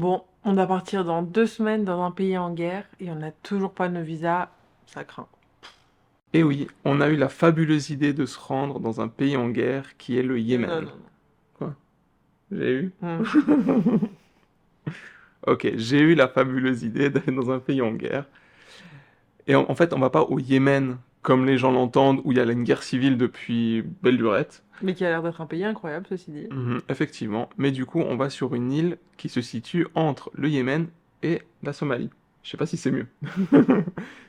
Bon, on doit partir dans 2 semaines dans un pays en guerre et on n'a toujours pas nos visas. Ça craint. Et oui, on a eu la fabuleuse idée de se rendre dans un pays en guerre qui est le Non, Yémen. non, Quoi? J'ai eu? non. Ok, j'ai eu la fabuleuse idée d'aller dans un pays en guerre. Et en fait, on va pas au Yémen, comme les gens l'entendent, où il y a une guerre civile depuis belle lurette. Mais qui a l'air d'être un pays incroyable, ceci dit. Effectivement. Mais du coup, on va sur une île qui se situe entre le Yémen et la Somalie. Je sais pas si c'est mieux.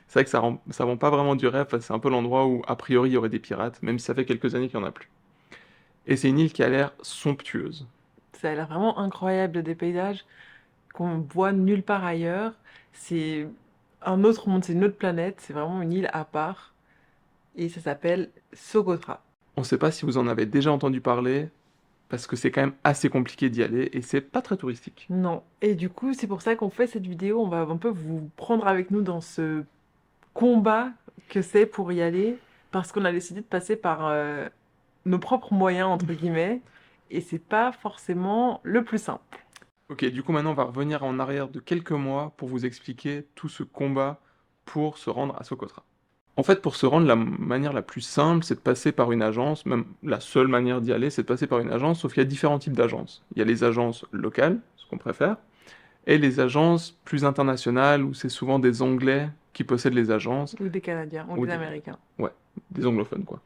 C'est vrai que ça vend pas vraiment du rêve, c'est un peu l'endroit où, a priori, il y aurait des pirates, même si ça fait quelques années qu'il n'y en a plus. Et c'est une île qui a l'air somptueuse. Ça a l'air vraiment incroyable, des paysages qu'on voit nulle part ailleurs. C'est un autre monde, c'est une autre planète. C'est vraiment une île à part. Et ça s'appelle Socotra. On sait pas si vous en avez déjà entendu parler, parce que c'est quand même assez compliqué d'y aller, et c'est pas très touristique. Non. Et du coup, c'est pour ça qu'on fait cette vidéo. On va un peu vous prendre avec nous dans ce combat que c'est pour y aller. Parce qu'on a décidé de passer par nos propres moyens, entre guillemets, et c'est pas forcément le plus simple. Ok, du coup maintenant on va revenir en arrière de quelques mois pour vous expliquer tout ce combat pour se rendre à Socotra. En fait, pour se rendre, la manière la plus simple, c'est de passer par une agence, même la seule manière d'y aller, c'est de passer par une agence, sauf qu'il y a différents types d'agences. Il y a les agences locales, ce qu'on préfère, et les agences plus internationales, où c'est souvent des Anglais qui possèdent les agences, Ou des Canadiens, ou ou des des... Américains. Ouais, des anglophones, quoi.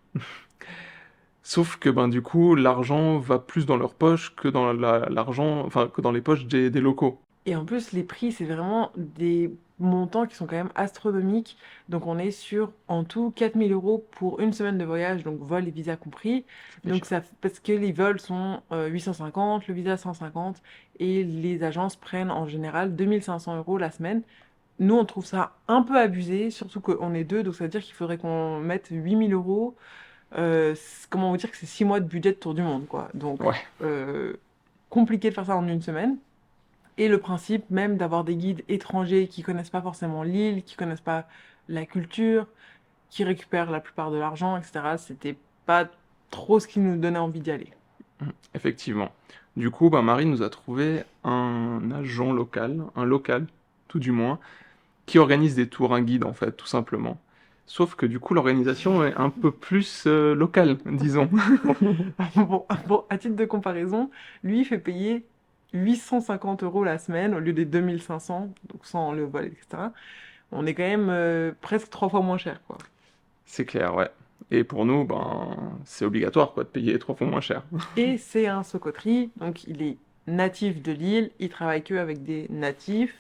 Sauf que, ben, du coup, l'argent va plus dans leur poche que dans l'argent, enfin, que dans les poches des locaux. Et en plus, les prix, c'est vraiment des montants qui sont quand même astronomiques. Donc, on est sur, en tout, 4 000 € pour une semaine de voyage, donc vol et visa compris. Ça fait Donc, cher. ça, parce que les vols sont 850, le visa 150, et les agences prennent en général 2 500 € la semaine. Nous, on trouve ça un peu abusé, surtout qu'on est deux, donc ça veut dire qu'il faudrait qu'on mette 8 000 €. Comment vous dire que c'est 6 mois de budget de tour du monde, quoi. Donc, Ouais. compliqué de faire ça en une semaine. Et le principe même d'avoir des guides étrangers qui connaissent pas forcément l'île, qui connaissent pas la culture, qui récupèrent la plupart de l'argent, etc., c'était pas trop ce qui nous donnait envie d'y aller. Effectivement. Du coup, ben, Marie nous a trouvé un agent local, un local, tout du moins, qui organise des tours, un guide en fait, tout simplement. Sauf que du coup, l'organisation est un peu plus locale, disons. Bon, à titre de comparaison, lui il fait payer 850 € la semaine au lieu des 2 500, donc sans le vol, etc. On est quand même presque 3 fois moins cher, quoi. C'est clair, ouais. Et pour nous, ben, c'est obligatoire, quoi, de payer 3 fois moins cher. Et c'est un Socotri, donc il est natif de l'île, il travaille que avec des natifs,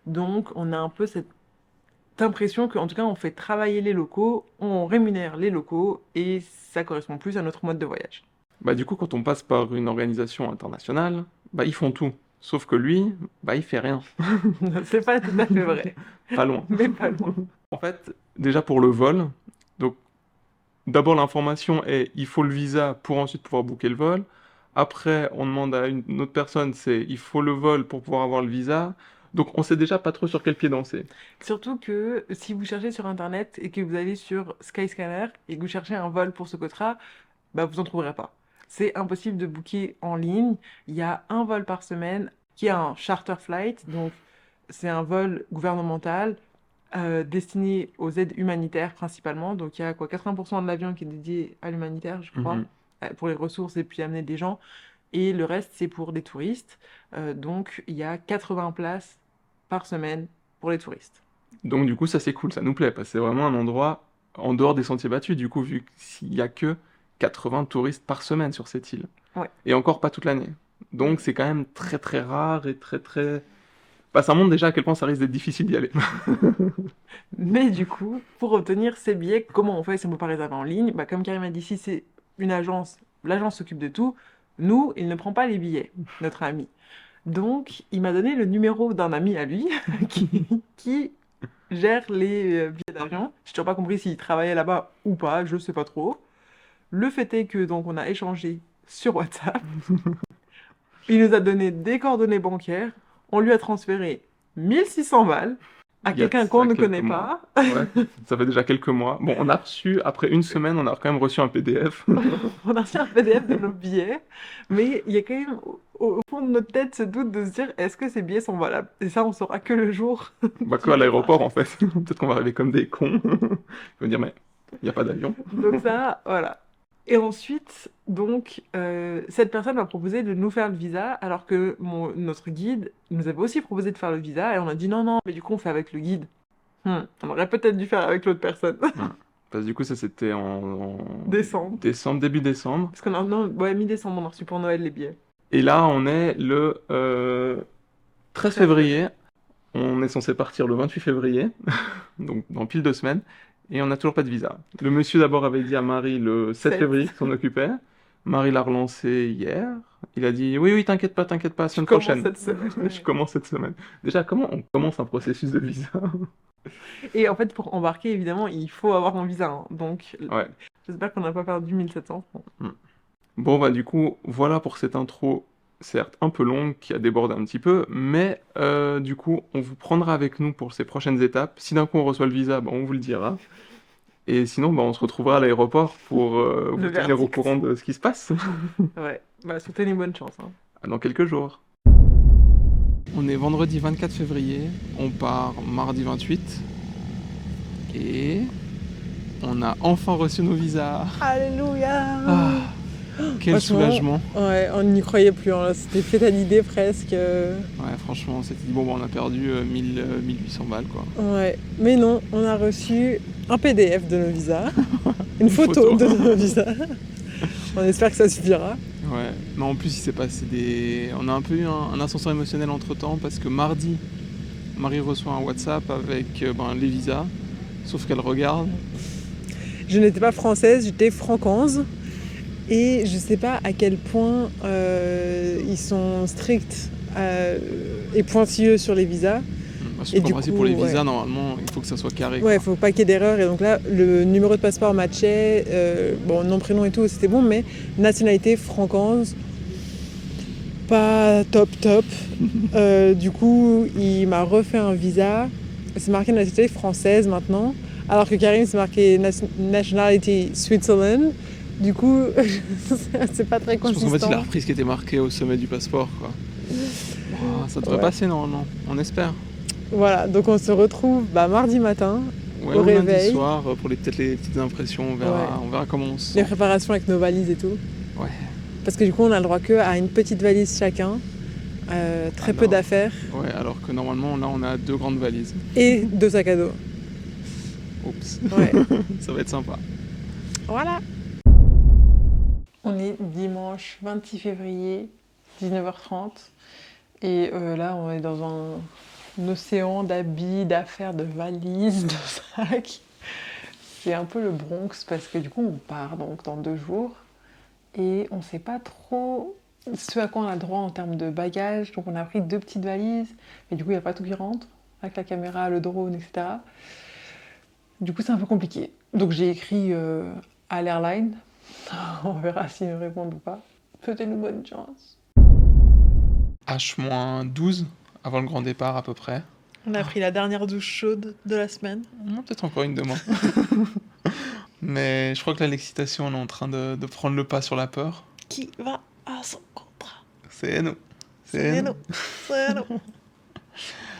donc on a un peu cette impression qu'en tout cas on fait travailler les locaux, on rémunère les locaux, et ça correspond plus à notre mode de voyage. Bah, du coup, quand on passe par une organisation internationale, bah, ils font tout. Sauf que lui, bah, il fait rien. C'est pas tout à fait vrai, Pas loin. mais pas loin. En fait, déjà pour le vol, donc d'abord l'information est il faut le visa pour ensuite pouvoir booker le vol. Après, on demande à une autre personne, c'est il faut le vol pour pouvoir avoir le visa. Donc on sait déjà pas trop sur quel pied danser. Surtout que si vous cherchez sur internet et que vous allez sur Skyscanner et que vous cherchez un vol pour Socotra, bah vous en trouverez pas. C'est impossible de booker en ligne. Il y a un vol par semaine qui est un charter flight, donc c'est un vol gouvernemental destiné aux aides humanitaires principalement. Donc il y a quoi 80% de l'avion qui est dédié à l'humanitaire, je crois, Mhm. pour les ressources et puis amener des gens. Et le reste, c'est pour des touristes. Donc il y a 80 places par semaine pour les touristes. Donc du coup ça c'est cool, ça nous plaît, parce que c'est vraiment un endroit en dehors des sentiers battus, du coup, vu qu'il y a que 80 touristes par semaine sur cette île. Ouais. Et encore pas toute l'année. Donc c'est quand même très très rare et très très... Bah ça montre déjà à quel point ça risque d'être difficile d'y aller. Mais du coup, pour obtenir ces billets, comment on fait si on ne peut pas réserver en ligne? Bah, comme Karim a dit, si c'est une agence, l'agence s'occupe de tout. Nous, il ne prend pas les billets, notre ami. Donc, il m'a donné le numéro d'un ami à lui qui gère les billets d'avion. Je n'ai toujours pas compris s'il travaillait là-bas ou pas, je ne sais pas trop. Le fait est que donc on a échangé sur WhatsApp. Il nous a donné des coordonnées bancaires. On lui a transféré 1 600 balles. à il y a de quelqu'un qu'on ça ne quelques connaît mois. pas. Ouais, ça fait déjà quelques mois. Bon, on a reçu, après une semaine, on a quand même reçu un PDF. On a reçu un PDF de nos billets, mais il y a quand même au fond de notre tête ce doute de se dire est-ce que ces billets sont valables? Et ça, on saura que le jour Bah, du quoi, à départ. l'aéroport, en fait. Peut-être qu'on va arriver comme des cons. On va dire, mais il n'y a pas d'avion. Donc ça, voilà. Et ensuite, donc, cette personne m'a proposé de nous faire le visa, alors que notre guide nous avait aussi proposé de faire le visa, et on a dit non, non, mais du coup, on fait avec le guide. On aurait peut-être dû faire avec l'autre personne. Ouais. Parce que du coup, ça, c'était en Décembre. décembre, début décembre. Parce qu'on a, non, ouais, mi-décembre, on a reçu pour Noël les billets. Et là, on est le 13 13 février. On est censé partir le 28 février, donc dans pile 2 semaines, et on n'a toujours pas de visa. Le monsieur d'abord avait dit à Marie le 7 7. février qu'il s'en occupait. Marie l'a relancé hier. Il a dit oui, oui, t'inquiète pas, Je semaine commence prochaine. cette semaine. Je commence cette semaine. Déjà, comment on commence un processus de visa? Et en fait, pour embarquer, évidemment, il faut avoir un visa, hein. Donc, Ouais. j'espère qu'on n'a pas perdu 1700 francs. Hmm. Bon, bah, du coup, voilà pour cette intro, certes un peu longue, qui a débordé un petit peu, mais du coup, on vous prendra avec nous pour ces prochaines étapes. Si d'un coup on reçoit le visa, bah, on vous le dira. Et sinon, bah, on se retrouvera à l'aéroport pour Le vous tenir au verdict. courant de ce qui se passe. Ouais, bah, souhaitez une bonne chance, hein. Dans quelques jours. On est vendredi 24 février, on part mardi 28, et on a enfin reçu nos visas. Alléluia! Ah, quel Franchement, soulagement. ouais, on n'y croyait plus, hein. C'était fait à l'idée presque. Ouais, franchement, on s'était dit, bon, bah, on a perdu 1800 balles, quoi. Ouais, mais non, on a reçu un PDF de nos visas, une photo. photo de nos visas. On espère que ça suffira. Ouais, mais en plus, il s'est passé des... On a un peu eu un ascenseur émotionnel entre-temps, parce que mardi, Marie reçoit un WhatsApp avec les visas, sauf qu'elle regarde. Je n'étais pas française, j'étais francoise. Et je sais pas à quel point ils sont stricts et pointilleux sur les visas. Surtout Et qu'en du principe, coup, pour les ouais. visas, normalement, il faut que ça soit carré. Ouais, Quoi. faut pas qu'il y ait d'erreur. Et donc là, le numéro de passeport matchait, bon, nom, prénom et tout, c'était bon, mais nationalité francoise, pas top top. Du coup, il m'a refait un visa. C'est marqué nationalité française maintenant, alors que Karim, c'est marqué nationality Switzerland. Du coup, c'est pas très Je pense consistant. qu'en fait, il a repris ce qui était marqué au sommet du passeport. Quoi. Ça devrait passer normalement, on espère. Voilà, donc on se retrouve mardi matin au réveil. Lundi soir, pour peut-être les petites impressions, on verra comment on se sent. Les préparations avec nos valises et tout. Ouais. Parce que du coup, on a le droit qu'à une petite valise chacun, très peu d'affaires. Ouais, alors que normalement, là, on a 2 grandes valises. Et 2 sacs à dos. Oups. Ouais. Ça va être sympa. Voilà. On est dimanche 26 février, 19h30. Et là, on est dans un océan d'habits, d'affaires, de valises, de sacs. C'est un peu le Bronx parce que du coup, on part donc dans 2 jours. Et on ne sait pas trop ce à quoi on a le droit en termes de bagages. Donc on a pris 2 petites valises. Mais du coup, il n'y a pas tout qui rentre. Avec la caméra, le drone, etc. Du coup, c'est un peu compliqué. Donc j'ai écrit à l'airline. On verra s'ils me répondent ou pas. Souhaitez-nous bonne chance. H-12 avant le grand départ à peu près. On a pris la dernière douche chaude de la semaine. Peut-être encore une demain. Mais je crois que là, l'excitation, on est en train de prendre le pas sur la peur. Qui va à son contrat? C'est nous. C'est nous. C'est nous.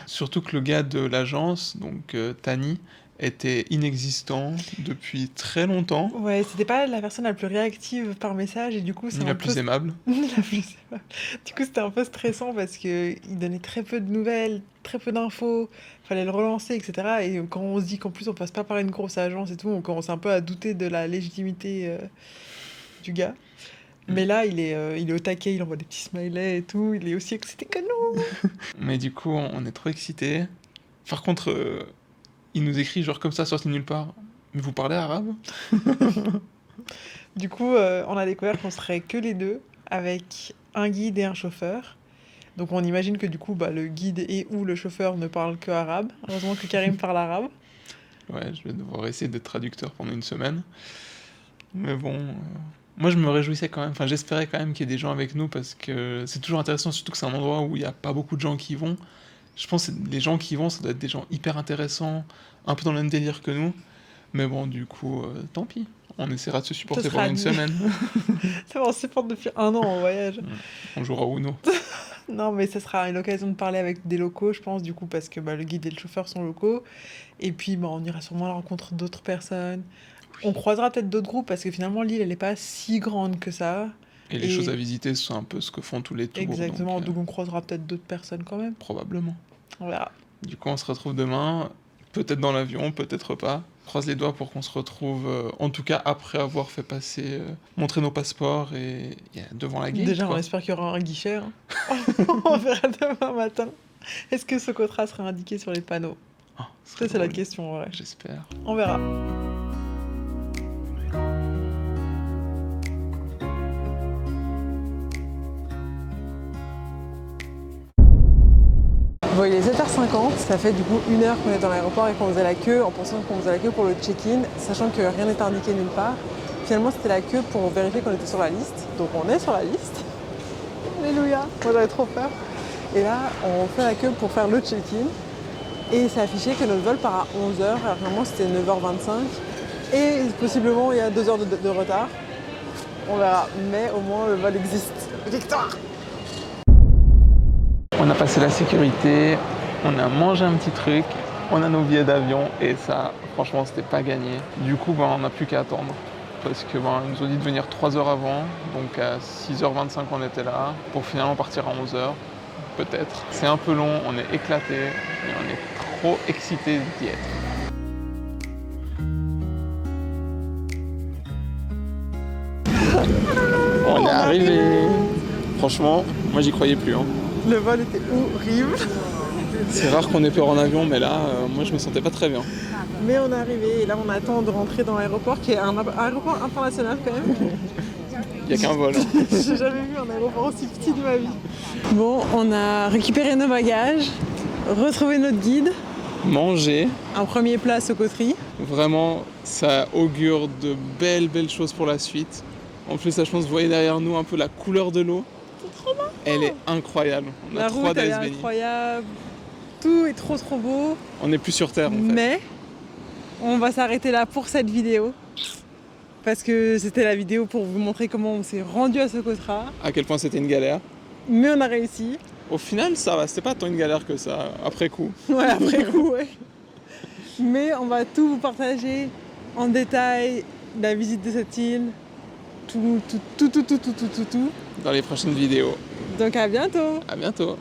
Surtout que le gars de l'agence, donc Tani, était inexistant depuis très longtemps. Ouais, c'était pas la personne la plus réactive par message et du coup c'est la plus aimable. La plus aimable. Du coup c'était un peu stressant parce que il donnait très peu de nouvelles, très peu d'infos, fallait le relancer, etc. Et quand on se dit qu'en plus on passe pas par une grosse agence et tout, on commence un peu à douter de la légitimité du gars. Mais là, il est au taquet, il envoie des petits smileys et tout, il est aussi excité que nous. Mais du coup, on est trop excités. Par contre, il nous écrit genre comme ça, sorti nulle part. Mais vous parlez arabe? Du coup, on a découvert qu'on serait que les deux, avec un guide et un chauffeur. Donc on imagine que du coup, le guide et ou le chauffeur ne parlent que arabe. Heureusement que Karim parle arabe. Ouais, je vais devoir essayer d'être traducteur pendant une semaine. Mais bon... Moi, je me réjouissais quand même, enfin, j'espérais quand même qu'il y ait des gens avec nous parce que c'est toujours intéressant, surtout que c'est un endroit où il n'y a pas beaucoup de gens qui y vont. Je pense que les gens qui y vont, ça doit être des gens hyper intéressants, un peu dans le même délire que nous. Mais bon, du coup, tant pis. On essaiera de se supporter pendant une semaine. Ça va, on se supporte depuis 1 an en voyage. On jouera au Uno. Non, mais ça sera une occasion de parler avec des locaux, je pense, du coup, parce que le guide et le chauffeur sont locaux. Et puis, on ira sûrement à la rencontre d'autres personnes. On croisera peut-être d'autres groupes, parce que finalement, l'île, elle n'est pas si grande que ça. Et les choses à visiter, c'est un peu ce que font tous les tours. Exactement, donc on croisera peut-être d'autres personnes quand même. Probablement. On verra. Du coup, on se retrouve demain, peut-être dans l'avion, peut-être pas. Croise les doigts pour qu'on se retrouve, en tout cas après avoir fait passer, montrer nos passeports et devant la gate. Déjà, quoi. on espère qu'il y aura un guichet. Hein. On verra demain matin. Est-ce que Socotra sera indiqué sur les panneaux? Ah, Ça, c'est la question, en vrai. J'espère. On verra. Bon, il est 7h50, ça fait du coup 1 heure qu'on est dans l'aéroport et qu'on faisait la queue en pensant qu'on faisait la queue pour le check-in, sachant que rien n'était indiqué nulle part. Finalement, c'était la queue pour vérifier qu'on était sur la liste. Donc on est sur la liste. Alléluia. Moi j'avais trop peur. Et là, on fait la queue pour faire le check-in. Et c'est affiché que notre vol part à 11h, alors normalement c'était 9h25. Et possiblement il y a 2 heures de retard. On verra, mais au moins le vol existe. Victoire! On a passé la sécurité, on a mangé un petit truc, on a nos billets d'avion et ça, franchement, c'était pas gagné. Du coup, on n'a plus qu'à attendre. Parce que ils nous ont dit de venir 3 heures avant, donc à 6h25 on était là, pour finalement partir à 11h, peut-être. C'est un peu long, on est éclaté, mais on est trop excités d'y être. On est arrivé. Franchement, moi j'y croyais plus. Le vol était horrible. C'est rare qu'on ait peur en avion, mais là, moi je me sentais pas très bien. Mais on est arrivé et là on attend de rentrer dans l'aéroport qui est un aéroport international quand même. Il n'y a qu'un vol. J'ai jamais vu un aéroport aussi petit de ma vie. Bon, on a récupéré nos bagages, retrouvé notre guide. Manger. Un premier plat Socoterie. Vraiment, ça augure de belles choses pour la suite. En plus, je pense, vous voyez derrière nous un peu la couleur de l'eau. C'est trop beau. Elle est incroyable. On la a route, elle est incroyable. Tout est trop beau. On n'est plus sur Terre, en fait. Mais on va s'arrêter là pour cette vidéo. Parce que c'était la vidéo pour vous montrer comment on s'est rendu à Socotra. À quel point c'était une galère. Mais on a réussi. Au final, ça va. C'était pas tant une galère que ça, après coup. Ouais, après coup, ouais. Mais on va tout vous partager en détail, la visite de cette île, tout. Dans les prochaines vidéos. Donc à bientôt. À bientôt.